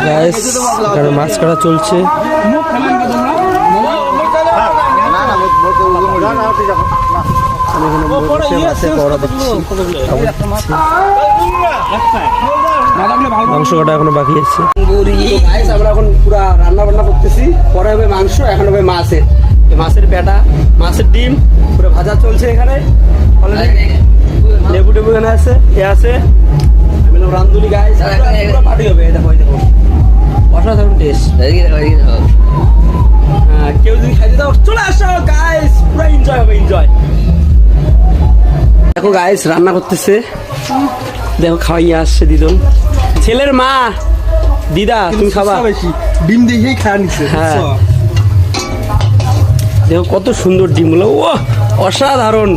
Guys এখানে মাছ কাটা চলছে। মাংস কাটা এখনো বাকি আছে। আমরা এখন পুরা রান্না বান্না করতেছি, পরে হবে মাংস, এখন হবে মাছের পেটা, মাছের ডিম পুরো ভাজা চলছে এখানে। লেবু টেবু এখানে আছে, এ আছে রান্ধুনি গাইস, পুরো পার্টি হবে। দেখো দেখো অসাধারণ টেস্ট। কেউ যদি খাইতে দাও চলে আসো গাইস, পুরো এনজয় হবে, এনজয়। দেখো গাইস রান্না করতেছে, দেখো খাওয়াইয়া আসছে দিদন, ছেলের মা। দিদা তুমি খাবা? ডিম দিয়েই খাওয়া নিচ্ছে। হ্যাঁ দেখো কত সুন্দর ডিমগুলো, ও অসাধারণ।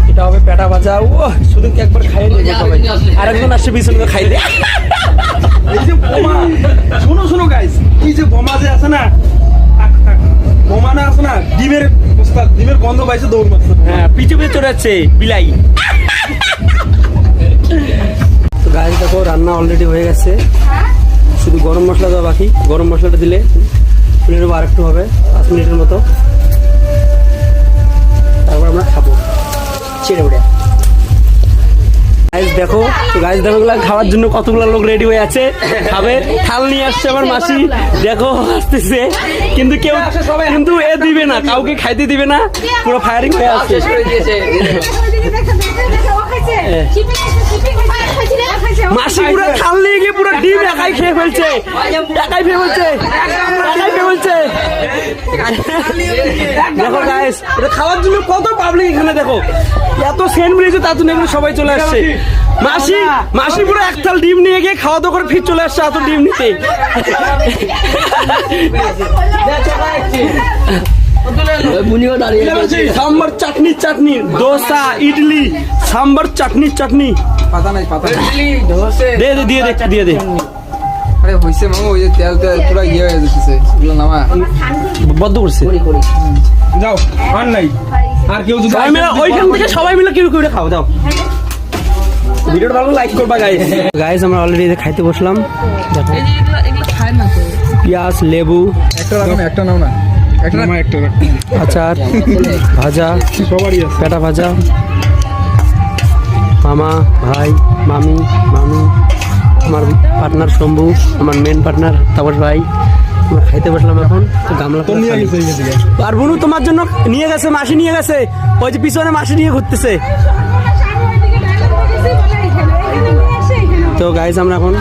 এটা হবে পেটা ভাজা, ও শুধু একবার খাইয়ে নেবো সবাই। আরেকজন আসছে পিছনে খাইতে। এই যে বোমা, শোনো গাইস, এই যে বোমা যে আছে না, বোমা না আছে না, ডিমের গন্ধ পাইছে দৌড় মারছে। হ্যাঁ পিছু পিছু চলে যাচ্ছে বিলাই। তো গাইস দেখো রান্না অলরেডি হয়ে গেছে, শুধু গরম মশলা দেওয়া বাকি। গরম মশলাটা দিলে মিনিট আর একটু হবে, 5 মিনিটের মতো, তারপর আমরা খাবো ছেড়ে উঠে। গাইস দেখো, তো গাইস দেখো খাওয়ার জন্য কতগুলো লোক রেডি হয়ে আছে, খাবে। থাল নিয়ে আসছে আমার মাসি, দেখো আসতেছে, কিন্তু কেউ কিন্তু এ দিবে না, কাউকে খাইতে দিবে না, পুরো ফায়ারিং হয়ে আছে। মাসি পুরো থাল নিয়ে গিয়ে পুরো ডিম একাই খেয়ে ফেলছে, একাই খেয়ে ফেলছে। দেখো গাইস এটা খাওয়ার জন্য কত পাবলিক এখানে, দেখো এত সেন্ট মিলেছে, তার জন্য এখানে সবাই চলে আসছে। মাসি পুরো এক থাল ডিম নিয়ে গিয়ে খাওয়া দাওয়া করে ফির চলে আসছে এত ডিম নিতে। সাম্বার চাটনি, দোসা ইডলি, সাম্বার চাটনি। পাতা নাই, পাতা দিয়ে দে। আরে হইছে মামা, ওই যে তেল পুরো ইয়ে হয়ে যাচ্ছে, এগুলো নামা বদ্ধ করছে। যাও আর নাই, আর কেউ যদি সবাই মিলে ওইখান থেকে সবাই মিলে কেউ খাও দাও। ভিডিওটা ভালো লাইক করবা গাইস। আমরা অলরেডি খাইতে বসলাম, দেখো পেঁয়াজ, লেবু, একটা নাও না, একটা আচার, ভাজা, পেটা ভাজা, মামা, ভাই, মামি, আমার পার্টনার শম্ভু, আমার মেন পার্টনার তাপস ভাই। আমরা খাইতে বসলাম এখন। তো গামলা আর বোনু তোমার জন্য নিয়ে গেছে, মাসি নিয়ে গেছে, ওই যে পিছনে মাসি নিয়ে ঘুরতেছে। তো গাইস আমরা এখন